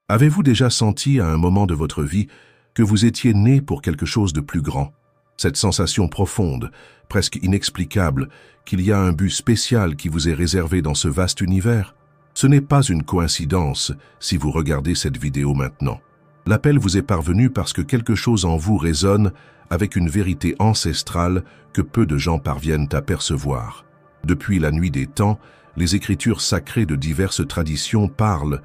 Avez-vous déjà senti à un moment de votre vie que vous étiez né pour quelque chose de plus grand? Cette sensation profonde, presque inexplicable, qu'il y a un but spécial qui vous est réservé dans ce vaste univers? Ce n'est pas une coïncidence si vous regardez cette vidéo maintenant. L'appel vous est parvenu parce que quelque chose en vous résonne avec une vérité ancestrale que peu de gens parviennent à percevoir. Depuis la nuit des temps, les écritures sacrées de diverses traditions parlent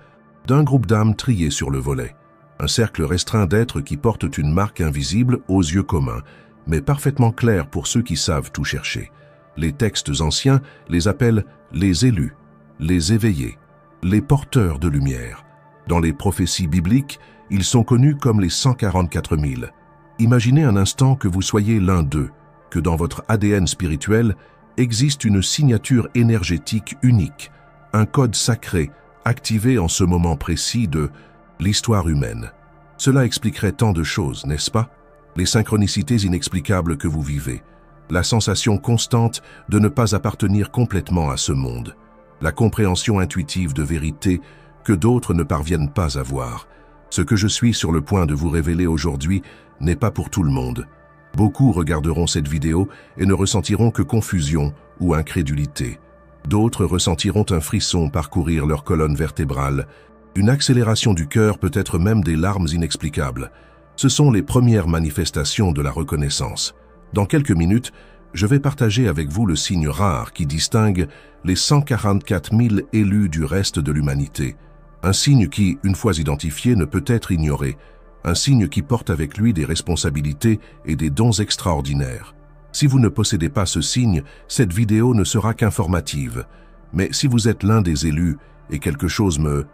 d'un groupe d'âmes triées sur le volet, un cercle restreint d'êtres qui portent une marque invisible aux yeux communs, mais parfaitement claire pour ceux qui savent tout chercher. Les textes anciens les appellent les élus, les éveillés, les porteurs de lumière. Dans les prophéties bibliques, ils sont connus comme les 144 000. Imaginez un instant que vous soyez l'un d'eux, que dans votre ADN spirituel existe une signature énergétique unique, un code sacré activé en ce moment précis de l'histoire humaine. Cela expliquerait tant de choses, n'est-ce pas? Les synchronicités inexplicables que vous vivez, la sensation constante de ne pas appartenir complètement à ce monde, la compréhension intuitive de vérité que d'autres ne parviennent pas à voir. Ce que je suis sur le point de vous révéler aujourd'hui n'est pas pour tout le monde. Beaucoup regarderont cette vidéo et ne ressentiront que confusion ou incrédulité. D'autres ressentiront un frisson parcourir leur colonne vertébrale, une accélération du cœur, peut-être même des larmes inexplicables. Ce sont les premières manifestations de la reconnaissance. Dans quelques minutes, je vais partager avec vous le signe rare qui distingue les 144 000 élus du reste de l'humanité. Un signe qui, une fois identifié, ne peut être ignoré. Un signe qui porte avec lui des responsabilités et des dons extraordinaires. Si vous ne possédez pas ce signe, cette vidéo ne sera qu'informative. Mais si vous êtes l'un des élus et quelque chose me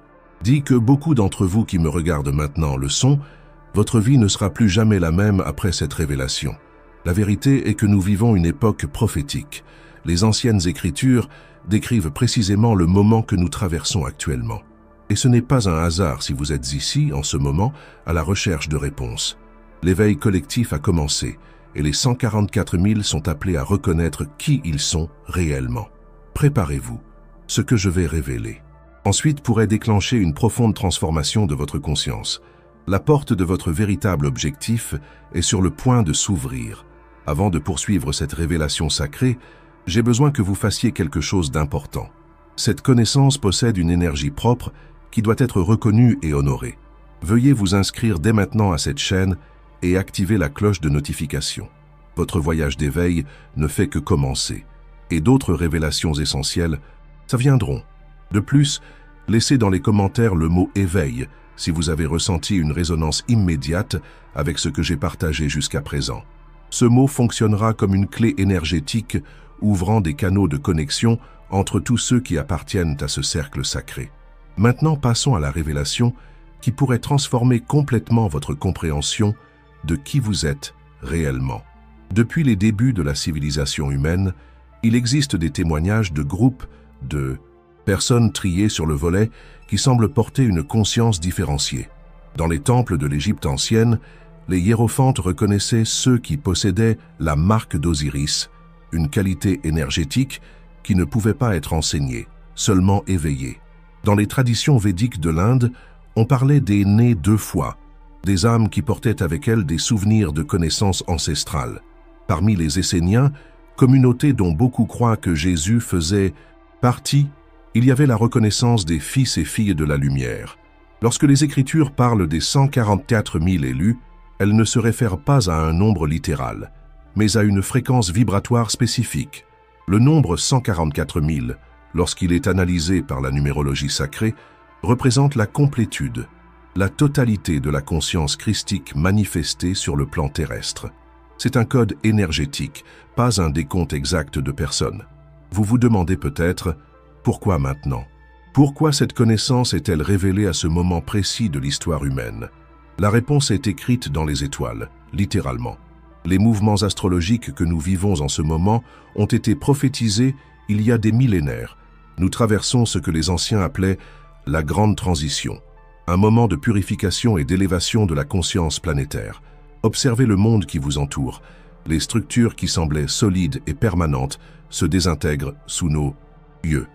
dit que beaucoup d'entre vous qui me regardent maintenant le sont, votre vie ne sera plus jamais la même après cette révélation. La vérité est que nous vivons une époque prophétique. Les anciennes écritures décrivent précisément le moment que nous traversons actuellement. Et ce n'est pas un hasard si vous êtes ici, en ce moment, à la recherche de réponses. L'éveil collectif a commencé, et les 144 000 sont appelés à reconnaître qui ils sont réellement. Préparez-vous. Ce que je vais révéler ensuite pourrait déclencher une profonde transformation de votre conscience. La porte de votre véritable objectif est sur le point de s'ouvrir. Avant de poursuivre cette révélation sacrée, j'ai besoin que vous fassiez quelque chose d'important. Cette connaissance possède une énergie propre qui doit être reconnue et honorée. Veuillez vous inscrire dès maintenant à cette chaîne et activer la cloche de notification. Votre voyage d'éveil ne fait que commencer, et d'autres révélations essentielles, ça viendront. De plus, laissez dans les commentaires le mot « éveil » si vous avez ressenti une résonance immédiate avec ce que j'ai partagé jusqu'à présent. Ce mot fonctionnera comme une clé énergétique ouvrant des canaux de connexion entre tous ceux qui appartiennent à ce cercle sacré. Maintenant, passons à la révélation qui pourrait transformer complètement votre compréhension de qui vous êtes réellement. Depuis les débuts de la civilisation humaine, il existe des témoignages de groupes de personnes triées sur le volet qui semblent porter une conscience différenciée. Dans les temples de l'Égypte ancienne, les hiérophantes reconnaissaient ceux qui possédaient la marque d'Osiris, une qualité énergétique qui ne pouvait pas être enseignée, seulement éveillée. Dans les traditions védiques de l'Inde, on parlait des nés 2 fois, des âmes qui portaient avec elles des souvenirs de connaissances ancestrales. Parmi les Esséniens, communauté dont beaucoup croient que Jésus faisait partie, il y avait la reconnaissance des fils et filles de la lumière. Lorsque les Écritures parlent des 144 000 élus, elles ne se réfèrent pas à un nombre littéral, mais à une fréquence vibratoire spécifique. Le nombre 144 000, lorsqu'il est analysé par la numérologie sacrée, représente la complétude, la totalité de la conscience christique manifestée sur le plan terrestre. C'est un code énergétique, pas un décompte exact de personnes. Vous vous demandez peut-être, pourquoi maintenant? Pourquoi cette connaissance est-elle révélée à ce moment précis de l'histoire humaine? La réponse est écrite dans les étoiles, littéralement. Les mouvements astrologiques que nous vivons en ce moment ont été prophétisés il y a des millénaires. Nous traversons ce que les anciens appelaient la grande transition, un moment de purification et d'élévation de la conscience planétaire. Observez le monde qui vous entoure. Les structures qui semblaient solides et permanentes se désintègrent sous nos yeux.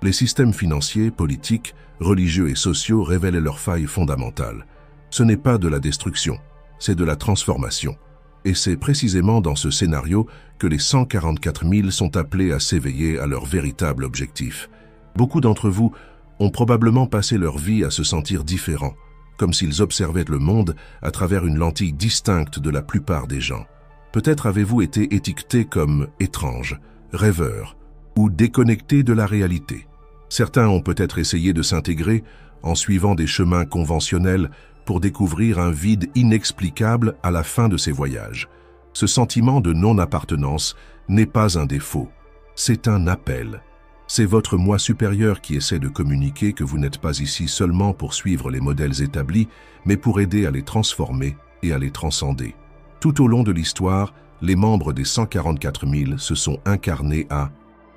Les systèmes financiers, politiques, religieux et sociaux révèlent leurs failles fondamentales. Ce n'est pas de la destruction, c'est de la transformation. Et c'est précisément dans ce scénario que les 144 000 sont appelés à s'éveiller à leur véritable objectif. Beaucoup d'entre vous ont probablement passé leur vie à se sentir différents, comme s'ils observaient le monde à travers une lentille distincte de la plupart des gens. Peut-être avez-vous été étiqueté comme étrange, rêveur ou déconnecté de la réalité. Certains ont peut-être essayé de s'intégrer en suivant des chemins conventionnels pour découvrir un vide inexplicable à la fin de ces voyages. Ce sentiment de non-appartenance n'est pas un défaut, c'est un appel. C'est votre moi supérieur qui essaie de communiquer que vous n'êtes pas ici seulement pour suivre les modèles établis, mais pour aider à les transformer et à les transcender. Tout au long de l'histoire, les membres des 144 000 se sont incarnés à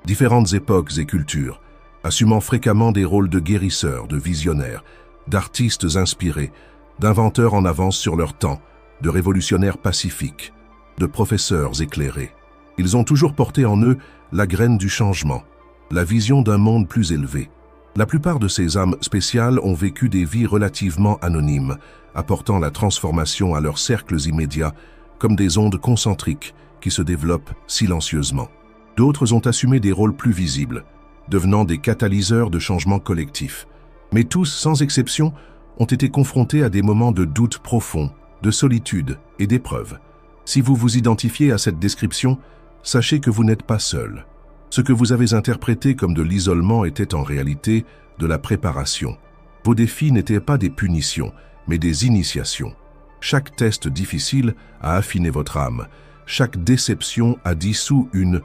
différentes époques et cultures, assumant fréquemment des rôles de guérisseurs, de visionnaires, d'artistes inspirés, d'inventeurs en avance sur leur temps, de révolutionnaires pacifiques, de professeurs éclairés. Ils ont toujours porté en eux la graine du changement, la vision d'un monde plus élevé. La plupart de ces âmes spéciales ont vécu des vies relativement anonymes, apportant la transformation à leurs cercles immédiats comme des ondes concentriques qui se développent silencieusement. D'autres ont assumé des rôles plus visibles, devenant des catalyseurs de changements collectifs. Mais tous, sans exception, ont été confrontés à des moments de doute profond, de solitude et d'épreuve. Si vous vous identifiez à cette description, sachez que vous n'êtes pas seul. Ce que vous avez interprété comme de l'isolement était en réalité de la préparation. Vos défis n'étaient pas des punitions, mais des initiations. Chaque test difficile a affiné votre âme. Chaque déception a dissous une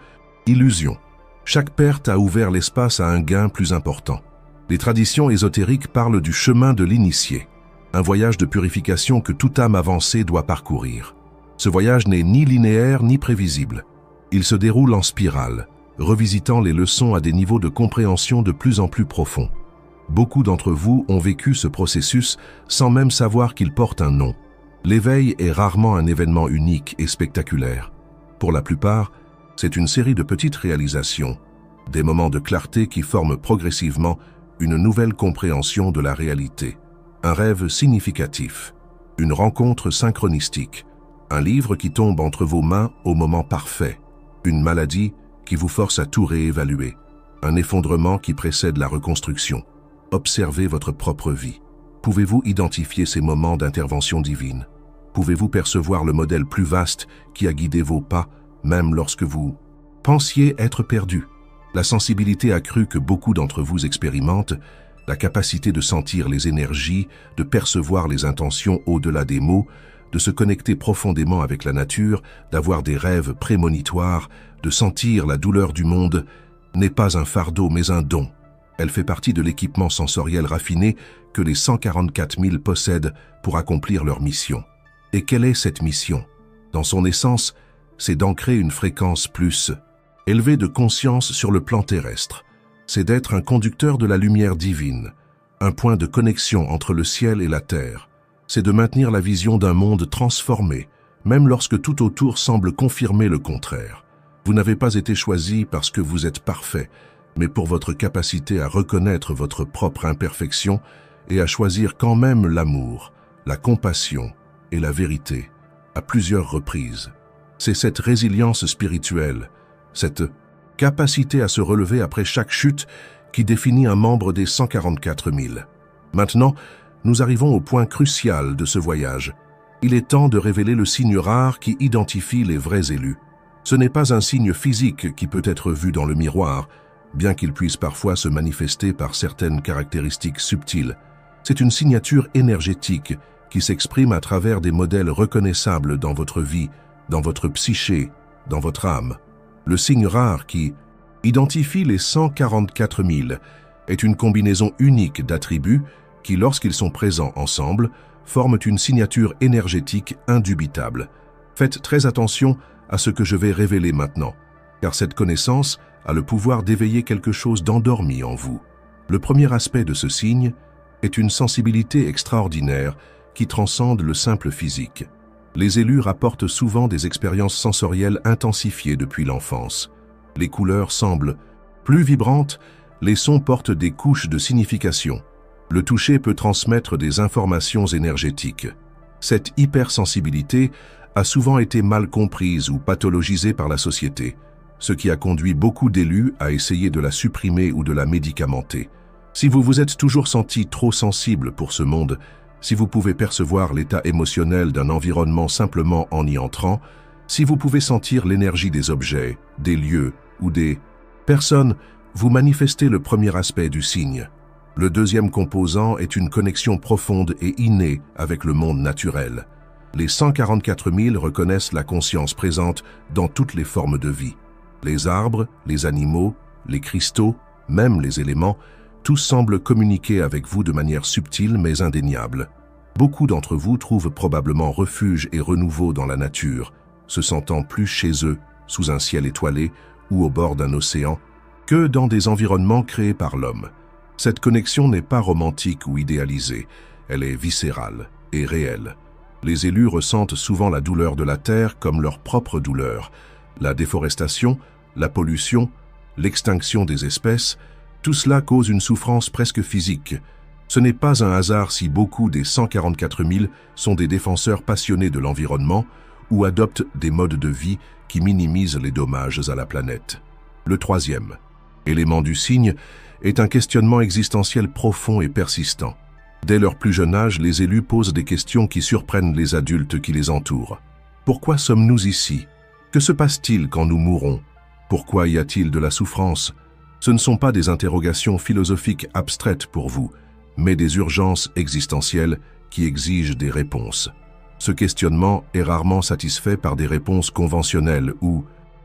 illusion. Chaque perte a ouvert l'espace à un gain plus important. Les traditions ésotériques parlent du chemin de l'initié, un voyage de purification que toute âme avancée doit parcourir. Ce voyage n'est ni linéaire ni prévisible. Il se déroule en spirale, revisitant les leçons à des niveaux de compréhension de plus en plus profonds. Beaucoup d'entre vous ont vécu ce processus sans même savoir qu'il porte un nom. L'éveil est rarement un événement unique et spectaculaire. Pour la plupart, c'est une série de petites réalisations, des moments de clarté qui forment progressivement une nouvelle compréhension de la réalité, un rêve significatif, une rencontre synchronistique, un livre qui tombe entre vos mains au moment parfait, une maladie qui vous force à tout réévaluer, un effondrement qui précède la reconstruction. Observez votre propre vie. Pouvez-vous identifier ces moments d'intervention divine? Pouvez-vous percevoir le modèle plus vaste qui a guidé vos pas, même lorsque vous pensiez être perdu? La sensibilité accrue que beaucoup d'entre vous expérimentent, la capacité de sentir les énergies, de percevoir les intentions au-delà des mots, de se connecter profondément avec la nature, d'avoir des rêves prémonitoires, de sentir la douleur du monde, n'est pas un fardeau mais un don. Elle fait partie de l'équipement sensoriel raffiné que les 144 000 possèdent pour accomplir leur mission. Et quelle est cette mission? Dans son essence, c'est d'ancrer une fréquence plus élevée de conscience sur le plan terrestre. C'est d'être un conducteur de la lumière divine, un point de connexion entre le ciel et la terre. C'est de maintenir la vision d'un monde transformé, même lorsque tout autour semble confirmer le contraire. Vous n'avez pas été choisi parce que vous êtes parfait, mais pour votre capacité à reconnaître votre propre imperfection et à choisir quand même l'amour, la compassion et la vérité, à plusieurs reprises. C'est cette résilience spirituelle, cette capacité à se relever après chaque chute qui définit un membre des 144 000. Maintenant, nous arrivons au point crucial de ce voyage. Il est temps de révéler le signe rare qui identifie les vrais élus. Ce n'est pas un signe physique qui peut être vu dans le miroir, bien qu'il puisse parfois se manifester par certaines caractéristiques subtiles. C'est une signature énergétique qui s'exprime à travers des modèles reconnaissables dans votre vie, dans votre psyché, dans votre âme. Le signe rare qui identifie les 144 000 est une combinaison unique d'attributs qui, lorsqu'ils sont présents ensemble, forment une signature énergétique indubitable. Faites très attention à ce que je vais révéler maintenant, car cette connaissance a le pouvoir d'éveiller quelque chose d'endormi en vous. Le premier aspect de ce signe est une sensibilité extraordinaire qui transcende le simple physique. Les élus rapportent souvent des expériences sensorielles intensifiées depuis l'enfance. Les couleurs semblent plus vibrantes, Les sons portent des couches de signification. Le toucher peut transmettre des informations énergétiques. Cette hypersensibilité a souvent été mal comprise ou pathologisée par la société, ce qui a conduit beaucoup d'élus à essayer de la supprimer ou de la médicamenter. Si vous vous êtes toujours senti trop sensible pour ce monde, si vous pouvez percevoir l'état émotionnel d'un environnement simplement en y entrant, si vous pouvez sentir l'énergie des objets, des lieux ou des personnes, vous manifestez le premier aspect du signe. Le deuxième composant est une connexion profonde et innée avec le monde naturel. Les 144 000 reconnaissent la conscience présente dans toutes les formes de vie. Les arbres, les animaux, les cristaux, même les éléments, tous semblent communiquer avec vous de manière subtile mais indéniable. Beaucoup d'entre vous trouvent probablement refuge et renouveau dans la nature, se sentant plus chez eux, sous un ciel étoilé ou au bord d'un océan, que dans des environnements créés par l'homme. Cette connexion n'est pas romantique ou idéalisée, elle est viscérale et réelle. Les élus ressentent souvent la douleur de la terre comme leur propre douleur. La déforestation, la pollution, l'extinction des espèces, tout cela cause une souffrance presque physique. Ce n'est pas un hasard si beaucoup des 144 000 sont des défenseurs passionnés de l'environnement ou adoptent des modes de vie qui minimisent les dommages à la planète. Le troisième élément du signe est un questionnement existentiel profond et persistant. Dès leur plus jeune âge, les élus posent des questions qui surprennent les adultes qui les entourent. Pourquoi sommes-nous ici? Que se passe-t-il quand nous mourrons? Pourquoi y a-t-il de la souffrance? Ce ne sont pas des interrogations philosophiques abstraites pour vous, mais des urgences existentielles qui exigent des réponses. Ce questionnement est rarement satisfait par des réponses conventionnelles ou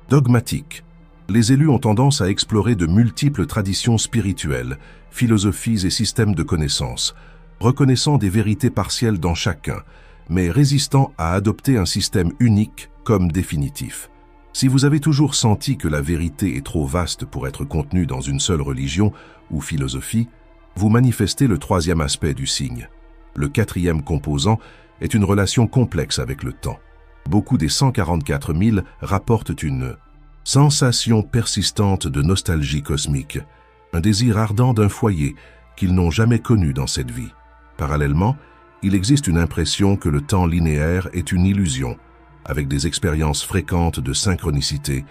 dogmatiques. Les élus ont tendance à explorer de multiples traditions spirituelles, philosophies et systèmes de connaissances, reconnaissant des vérités partielles dans chacun, mais résistant à adopter un système unique comme définitif. Si vous avez toujours senti que la vérité est trop vaste pour être contenue dans une seule religion ou philosophie, vous manifestez le troisième aspect du signe. Le quatrième composant est une relation complexe avec le temps. Beaucoup des 144 000 rapportent une sensation persistante de nostalgie cosmique, un désir ardent d'un foyer qu'ils n'ont jamais connu dans cette vie. Parallèlement, il existe une impression que le temps linéaire est une illusion, avec des expériences fréquentes de synchronicité,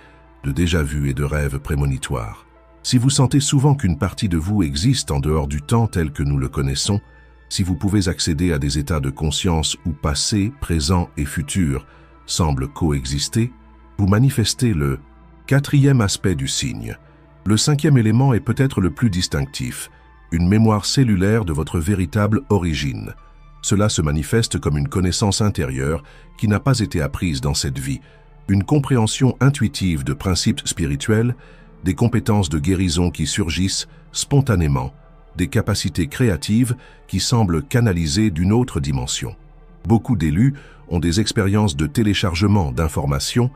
de déjà-vu et de rêves prémonitoires. Si vous sentez souvent qu'une partie de vous existe en dehors du temps tel que nous le connaissons, si vous pouvez accéder à des états de conscience où passé, présent et futur semblent coexister, vous manifestez le quatrième aspect du signe. Le cinquième élément est peut-être le plus distinctif, une mémoire cellulaire de votre véritable origine. Cela se manifeste comme une connaissance intérieure qui n'a pas été apprise dans cette vie, une compréhension intuitive de principes spirituels, des compétences de guérison qui surgissent spontanément, des capacités créatives qui semblent canalisées d'une autre dimension. Beaucoup d'élus ont des expériences de téléchargement d'informations,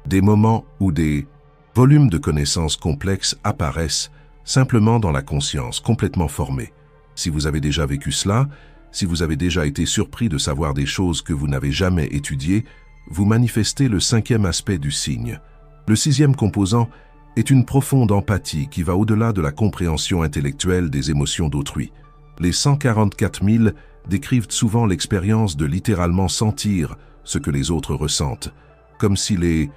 des moments où des volumes de connaissances complexes apparaissent simplement dans la conscience, complètement formée. Si vous avez déjà vécu cela, si vous avez déjà été surpris de savoir des choses que vous n'avez jamais étudiées, vous manifestez le cinquième aspect du signe. Le sixième composant est une profonde empathie qui va au-delà de la compréhension intellectuelle des émotions d'autrui. Les 144 000 décrivent souvent l'expérience de littéralement sentir ce que les autres ressentent, comme si les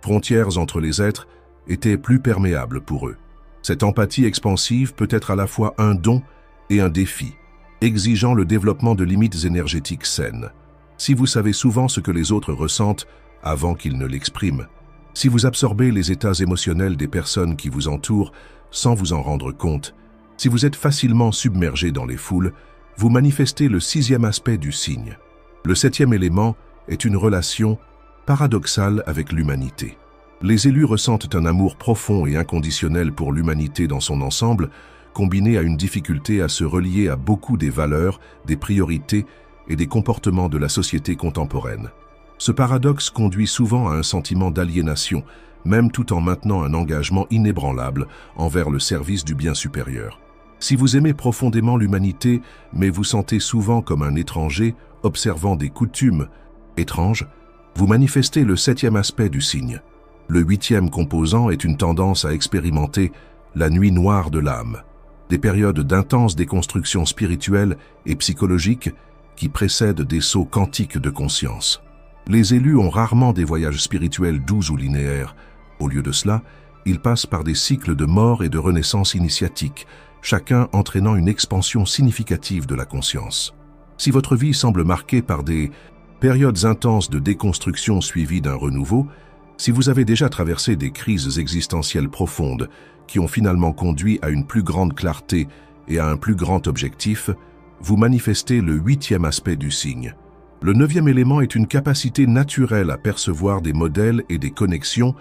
frontières entre les êtres étaient plus perméables pour eux. Cette empathie expansive peut être à la fois un don et un défi, exigeant le développement de limites énergétiques saines. Si vous savez souvent ce que les autres ressentent avant qu'ils ne l'expriment, si vous absorbez les états émotionnels des personnes qui vous entourent sans vous en rendre compte, si vous êtes facilement submergé dans les foules, vous manifestez le sixième aspect du signe. Le septième élément est une relation paradoxale avec l'humanité. Les élus ressentent un amour profond et inconditionnel pour l'humanité dans son ensemble, combiné à une difficulté à se relier à beaucoup des valeurs, des priorités et des comportements de la société contemporaine. Ce paradoxe conduit souvent à un sentiment d'aliénation, même tout en maintenant un engagement inébranlable envers le service du bien supérieur. Si vous aimez profondément l'humanité, mais vous sentez souvent comme un étranger observant des coutumes étranges, vous manifestez le septième aspect du signe. Le huitième composant est une tendance à expérimenter la nuit noire de l'âme, des périodes d'intense déconstruction spirituelle et psychologique qui précèdent des sauts quantiques de conscience. Les élus ont rarement des voyages spirituels doux ou linéaires. Au lieu de cela, ils passent par des cycles de mort et de renaissance initiatique, chacun entraînant une expansion significative de la conscience. Si votre vie semble marquée par des périodes intenses de déconstruction suivies d'un renouveau, si vous avez déjà traversé des crises existentielles profondes qui ont finalement conduit à une plus grande clarté et à un plus grand objectif, vous manifestez le 8e aspect du signe. Le 9e élément est une capacité naturelle à percevoir des modèles et des connexions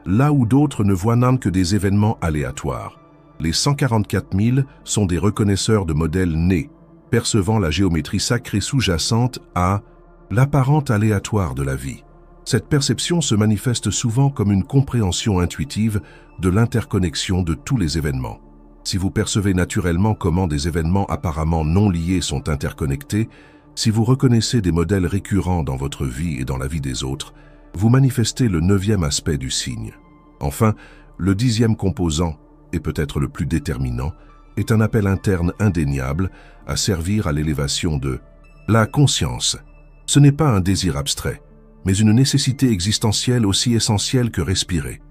là où d'autres ne voient n'en que des événements aléatoires. Les 144 000 sont des reconnaisseurs de modèles nés, percevant la géométrie sacrée sous-jacente à l'apparente aléatoire de la vie. Cette perception se manifeste souvent comme une compréhension intuitive de l'interconnexion de tous les événements. Si vous percevez naturellement comment des événements apparemment non liés sont interconnectés, si vous reconnaissez des modèles récurrents dans votre vie et dans la vie des autres, vous manifestez le 9e aspect du signe. Enfin, le 10e composant, et peut-être le plus déterminant, est un appel interne indéniable à servir à l'élévation de la conscience. Ce n'est pas un désir abstrait, mais une nécessité existentielle aussi essentielle que respirer.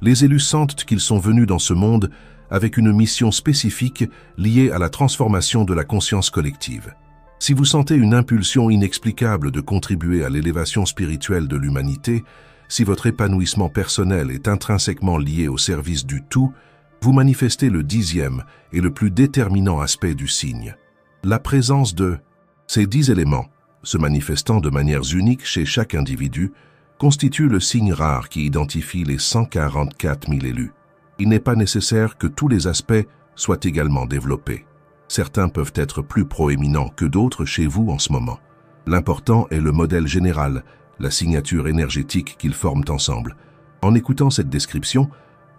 Les élus sentent qu'ils sont venus dans ce monde avec une mission spécifique liée à la transformation de la conscience collective. Si vous sentez une impulsion inexplicable de contribuer à l'élévation spirituelle de l'humanité, si votre épanouissement personnel est intrinsèquement lié au service du tout, vous manifestez le 10e et le plus déterminant aspect du signe. La présence de ces 10 éléments, se manifestant de manières uniques chez chaque individu, constitue le signe rare qui identifie les 144 000 élus. Il n'est pas nécessaire que tous les aspects soient également développés. Certains peuvent être plus proéminents que d'autres chez vous en ce moment. L'important est le modèle général, la signature énergétique qu'ils forment ensemble. En écoutant cette description,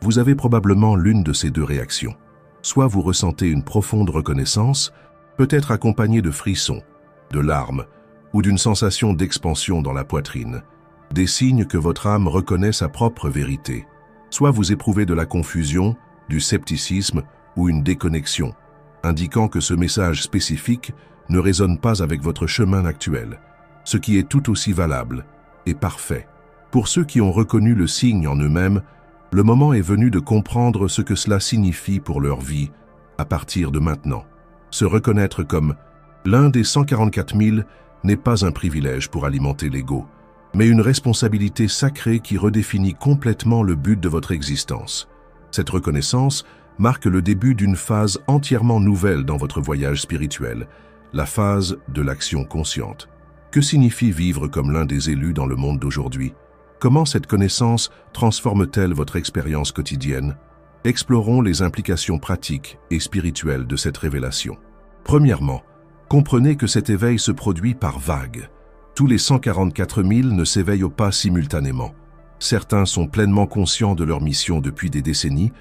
vous avez probablement l'une de ces deux réactions. Soit vous ressentez une profonde reconnaissance, peut-être accompagnée de frissons, de larmes ou d'une sensation d'expansion dans la poitrine, des signes que votre âme reconnaît sa propre vérité. Soit vous éprouvez de la confusion, du scepticisme ou une déconnexion, indiquant que ce message spécifique ne résonne pas avec votre chemin actuel, ce qui est tout aussi valable et parfait. Pour ceux qui ont reconnu le signe en eux-mêmes, le moment est venu de comprendre ce que cela signifie pour leur vie à partir de maintenant. Se reconnaître comme l'un des 144 000 n'est pas un privilège pour alimenter l'ego, mais une responsabilité sacrée qui redéfinit complètement le but de votre existence. Cette reconnaissance marque le début d'une phase entièrement nouvelle dans votre voyage spirituel, la phase de l'action consciente. Que signifie vivre comme l'un des élus dans le monde d'aujourd'hui? Comment cette connaissance transforme-t-elle votre expérience quotidienne? Explorons les implications pratiques et spirituelles de cette révélation. Premièrement, comprenez que cet éveil se produit par vagues. Tous les 144 000 ne s'éveillent pas simultanément. Certains sont pleinement conscients de leur mission depuis des décennies,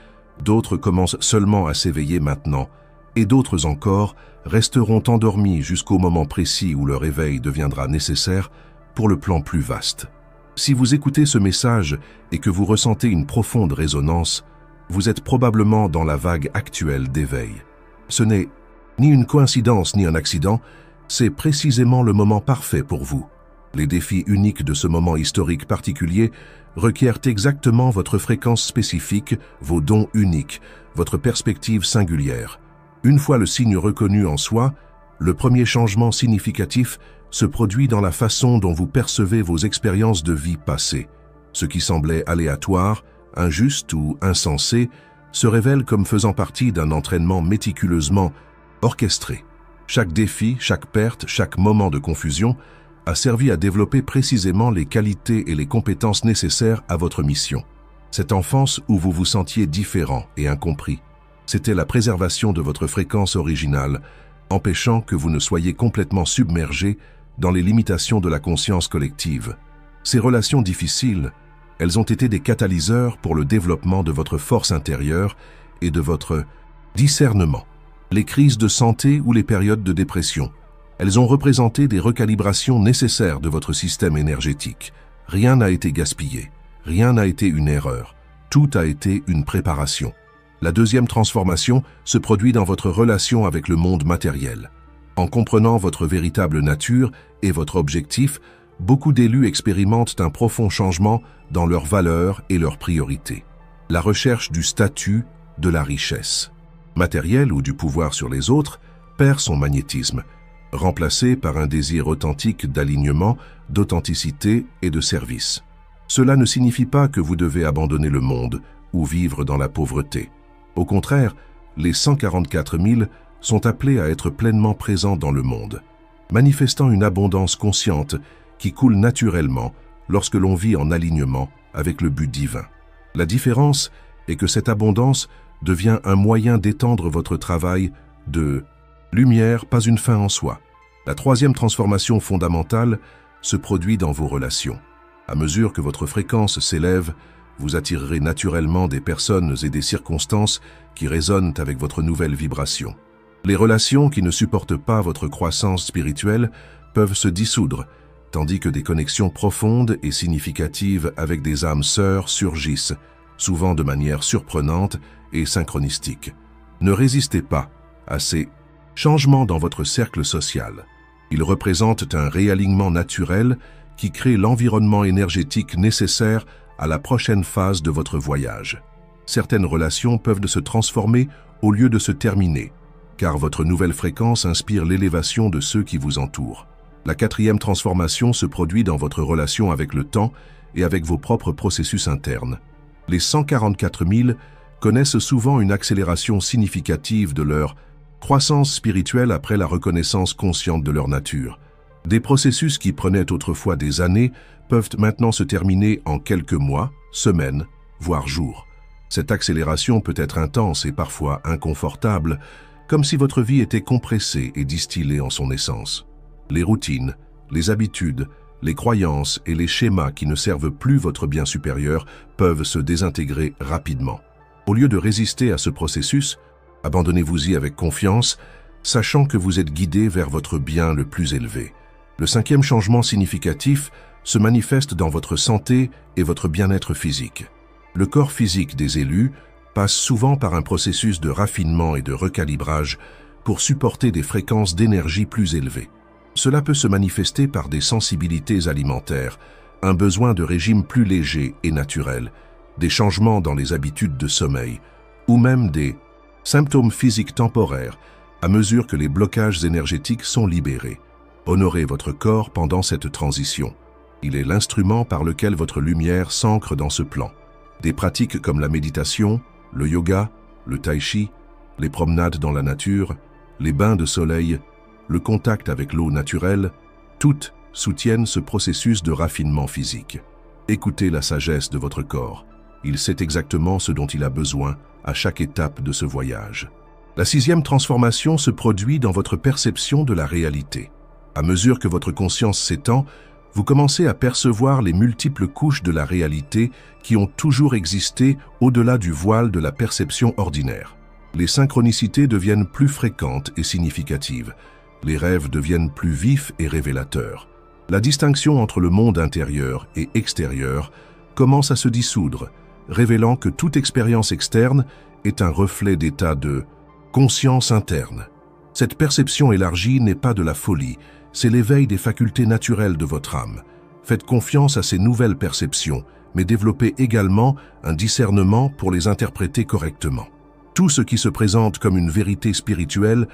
d'autres commencent seulement à s'éveiller maintenant, et d'autres encore resteront endormis jusqu'au moment précis où leur éveil deviendra nécessaire pour le plan plus vaste. Si vous écoutez ce message et que vous ressentez une profonde résonance, vous êtes probablement dans la vague actuelle d'éveil. Ce n'est ni une coïncidence ni un accident, c'est précisément le moment parfait pour vous. Les défis uniques de ce moment historique particulier requièrent exactement votre fréquence spécifique, vos dons uniques, votre perspective singulière. Une fois le signe reconnu en soi, le premier changement significatif se produit dans la façon dont vous percevez vos expériences de vie passées. Ce qui semblait aléatoire, injuste ou insensé se révèle comme faisant partie d'un entraînement méticuleusement orchestré. Chaque défi, chaque perte, chaque moment de confusion a servi à développer précisément les qualités et les compétences nécessaires à votre mission. Cette enfance où vous vous sentiez différent et incompris, c'était la préservation de votre fréquence originale, empêchant que vous ne soyez complètement submergé dans les limitations de la conscience collective. Ces relations difficiles, elles ont été des catalyseurs pour le développement de votre force intérieure et de votre discernement. Les crises de santé ou les périodes de dépression, elles ont représenté des recalibrations nécessaires de votre système énergétique. Rien n'a été gaspillé, rien n'a été une erreur, tout a été une préparation. La deuxième transformation se produit dans votre relation avec le monde matériel. En comprenant votre véritable nature et votre objectif, beaucoup d'élus expérimentent un profond changement dans leurs valeurs et leurs priorités. La recherche du statut, de la richesse matérielle ou du pouvoir sur les autres perd son magnétisme, remplacé par un désir authentique d'alignement, d'authenticité et de service. Cela ne signifie pas que vous devez abandonner le monde ou vivre dans la pauvreté. Au contraire, les 144 000 sont appelés à être pleinement présents dans le monde, manifestant une abondance consciente qui coule naturellement lorsque l'on vit en alignement avec le but divin. La différence est que cette abondance devient un moyen d'étendre votre travail de lumière, pas une fin en soi. La troisième transformation fondamentale se produit dans vos relations. À mesure que votre fréquence s'élève, vous attirerez naturellement des personnes et des circonstances qui résonnent avec votre nouvelle vibration. Les relations qui ne supportent pas votre croissance spirituelle peuvent se dissoudre, tandis que des connexions profondes et significatives avec des âmes sœurs surgissent, souvent de manière surprenante et synchronistique. Ne résistez pas à ces changements dans votre cercle social. Ils représentent un réalignement naturel qui crée l'environnement énergétique nécessaire à la prochaine phase de votre voyage. Certaines relations peuvent se transformer au lieu de se terminer, car votre nouvelle fréquence inspire l'élévation de ceux qui vous entourent. La quatrième transformation se produit dans votre relation avec le temps et avec vos propres processus internes. Les 144 000 connaissent souvent une accélération significative de leur croissance spirituelle après la reconnaissance consciente de leur nature. Des processus qui prenaient autrefois des années peuvent maintenant se terminer en quelques mois, semaines, voire jours. Cette accélération peut être intense et parfois inconfortable, comme si votre vie était compressée et distillée en son essence. Les routines, les habitudes, les croyances et les schémas qui ne servent plus votre bien supérieur peuvent se désintégrer rapidement. Au lieu de résister à ce processus, abandonnez-vous-y avec confiance, sachant que vous êtes guidé vers votre bien le plus élevé. Le cinquième changement significatif se manifeste dans votre santé et votre bien-être physique. Le corps physique des élus passe souvent par un processus de raffinement et de recalibrage pour supporter des fréquences d'énergie plus élevées. Cela peut se manifester par des sensibilités alimentaires, un besoin de régime plus léger et naturel, des changements dans les habitudes de sommeil, ou même des symptômes physiques temporaires à mesure que les blocages énergétiques sont libérés. Honorez votre corps pendant cette transition. Il est l'instrument par lequel votre lumière s'ancre dans ce plan. Des pratiques comme la méditation, le yoga, le tai chi, les promenades dans la nature, les bains de soleil, le contact avec l'eau naturelle, toutes soutiennent ce processus de raffinement physique. Écoutez la sagesse de votre corps. Il sait exactement ce dont il a besoin à chaque étape de ce voyage. La sixième transformation se produit dans votre perception de la réalité. À mesure que votre conscience s'étend, vous commencez à percevoir les multiples couches de la réalité qui ont toujours existé au-delà du voile de la perception ordinaire. Les synchronicités deviennent plus fréquentes et significatives. Les rêves deviennent plus vifs et révélateurs. La distinction entre le monde intérieur et extérieur commence à se dissoudre, révélant que toute expérience externe est un reflet d'état de conscience interne. Cette perception élargie n'est pas de la folie, c'est l'éveil des facultés naturelles de votre âme. Faites confiance à ces nouvelles perceptions, mais développez également un discernement pour les interpréter correctement. Tout ce qui se présente comme une vérité spirituelle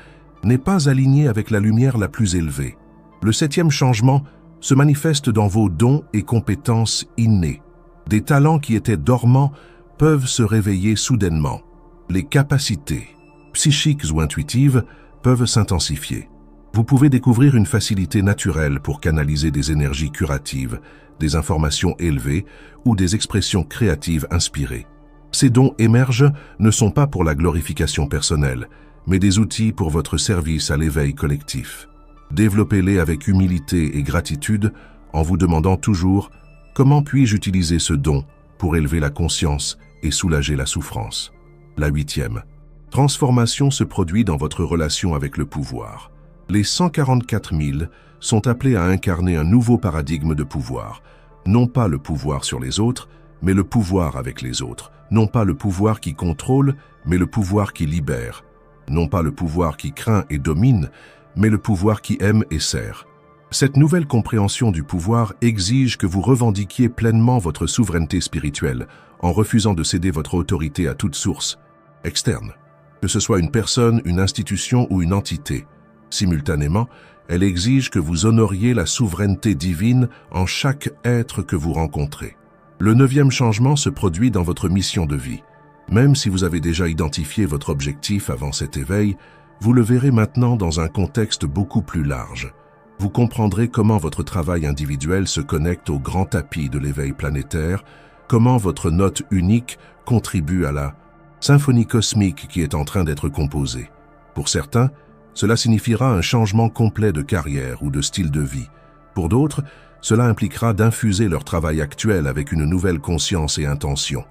n'est pas aligné avec la lumière la plus élevée. Le septième changement se manifeste dans vos dons et compétences innés. Des talents qui étaient dormants peuvent se réveiller soudainement. Les capacités psychiques ou intuitives peuvent s'intensifier. Vous pouvez découvrir une facilité naturelle pour canaliser des énergies curatives, des informations élevées ou des expressions créatives inspirées. Ces dons émergent ne sont pas pour la glorification personnelle, mais des outils pour votre service à l'éveil collectif. Développez-les avec humilité et gratitude en vous demandant toujours « Comment puis-je utiliser ce don pour élever la conscience et soulager la souffrance ?» La huitième transformation se produit dans votre relation avec le pouvoir. Les 144 000 sont appelés à incarner un nouveau paradigme de pouvoir, non pas le pouvoir sur les autres, mais le pouvoir avec les autres. Non pas le pouvoir qui contrôle, mais le pouvoir qui libère. Non pas le pouvoir qui craint et domine, mais le pouvoir qui aime et sert. Cette nouvelle compréhension du pouvoir exige que vous revendiquiez pleinement votre souveraineté spirituelle, en refusant de céder votre autorité à toute source externe, que ce soit une personne, une institution ou une entité. Simultanément, elle exige que vous honoriez la souveraineté divine en chaque être que vous rencontrez. Le 9e changement se produit dans votre mission de vie. Même si vous avez déjà identifié votre objectif avant cet éveil, vous le verrez maintenant dans un contexte beaucoup plus large. Vous comprendrez comment votre travail individuel se connecte au grand tapis de l'éveil planétaire, comment votre note unique contribue à la symphonie cosmique qui est en train d'être composée. Pour certains, cela signifiera un changement complet de carrière ou de style de vie. Pour d'autres, cela impliquera d'infuser leur travail actuel avec une nouvelle conscience et intention.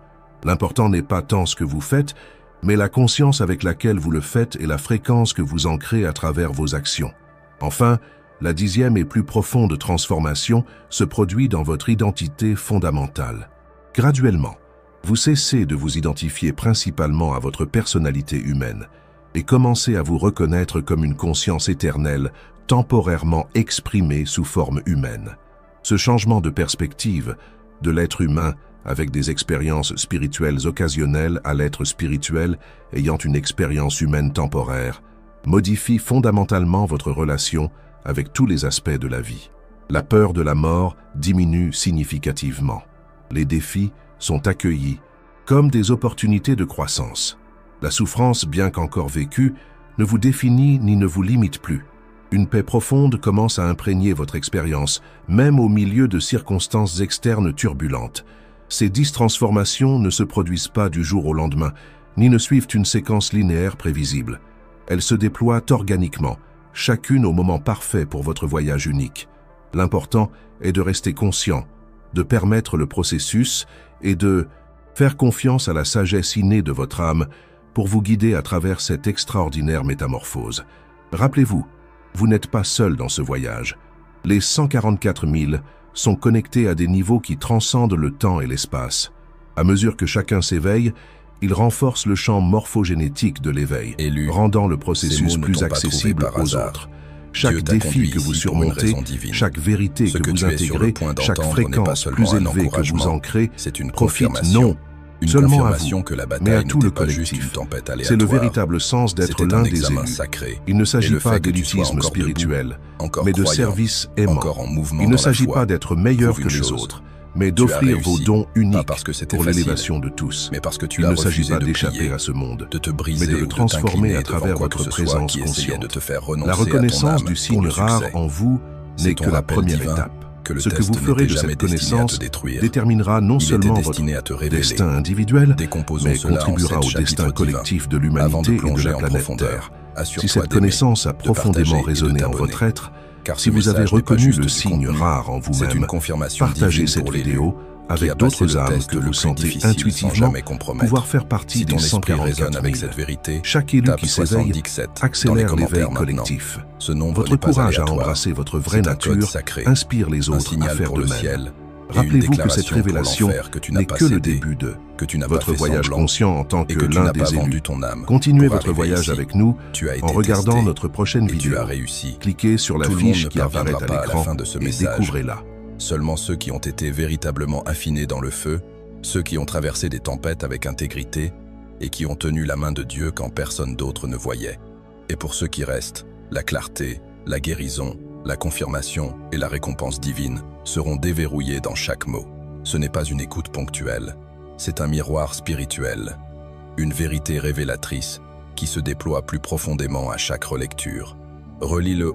L'important n'est pas tant ce que vous faites, mais la conscience avec laquelle vous le faites et la fréquence que vous ancrez à travers vos actions. Enfin, la 10e et plus profonde transformation se produit dans votre identité fondamentale. Graduellement, vous cessez de vous identifier principalement à votre personnalité humaine et commencez à vous reconnaître comme une conscience éternelle, temporairement exprimée sous forme humaine. Ce changement de perspective, de l'être humain avec des expériences spirituelles occasionnelles à l'être spirituel ayant une expérience humaine temporaire, modifie fondamentalement votre relation avec tous les aspects de la vie. La peur de la mort diminue significativement. Les défis sont accueillis comme des opportunités de croissance. La souffrance, bien qu'encore vécue, ne vous définit ni ne vous limite plus. Une paix profonde commence à imprégner votre expérience, même au milieu de circonstances externes turbulentes. Ces 10 transformations ne se produisent pas du jour au lendemain, ni ne suivent une séquence linéaire prévisible. Elles se déploient organiquement, chacune au moment parfait pour votre voyage unique. L'important est de rester conscient, de permettre le processus et de faire confiance à la sagesse innée de votre âme pour vous guider à travers cette extraordinaire métamorphose. Rappelez-vous, vous n'êtes pas seul dans ce voyage. Les 144 000 sont connectés à des niveaux qui transcendent le temps et l'espace. À mesure que chacun s'éveille, il renforce le champ morphogénétique de l'éveil, rendant le processus plus accessible aux autres. Chaque défi que vous surmontez, chaque vérité que vous intégrez, chaque fréquence plus élevée que vous ancrez, profite non seulement à vous, mais à tout le collectif. C'est le véritable sens d'être l'un des élus. Il ne s'agit pas d'élitisme spirituel, mais de service aimant. Il ne s'agit pas d'être meilleur que les autres, mais d'offrir vos dons uniques pour l'élévation de tous. Il ne s'agit pas d'échapper à ce monde, mais de le transformer à travers votre présence consciente. La reconnaissance du signe rare en vous n'est que la première étape. Ce que vous ferez de cette connaissance déterminera non seulement votre destin individuel, mais contribuera au destin collectif de l'humanité et de la planète Terre. Si cette connaissance a profondément résonné en votre être, si vous avez reconnu le signe rare en vous-même, partagez cette vidéo avec d'autres âmes que vous sentez intuitivement pouvoir faire partie des 144 000. Chaque élu qui s'éveille accélère l'éveil collectif. Votre courage à embrasser votre vraie nature inspire les autres à faire de même. Rappelez-vous que cette révélation n'est que le début de votre voyage conscient en tant que l'un des élus. Continuez votre voyage avec nous en regardant notre prochaine vidéo. Cliquez sur la fiche qui apparaît à l'écran et découvrez-la. Seulement ceux qui ont été véritablement affinés dans le feu, ceux qui ont traversé des tempêtes avec intégrité et qui ont tenu la main de Dieu quand personne d'autre ne voyait. Et pour ceux qui restent, la clarté, la guérison, la confirmation et la récompense divine seront déverrouillés dans chaque mot. Ce n'est pas une écoute ponctuelle, c'est un miroir spirituel, une vérité révélatrice qui se déploie plus profondément à chaque relecture. Relis-le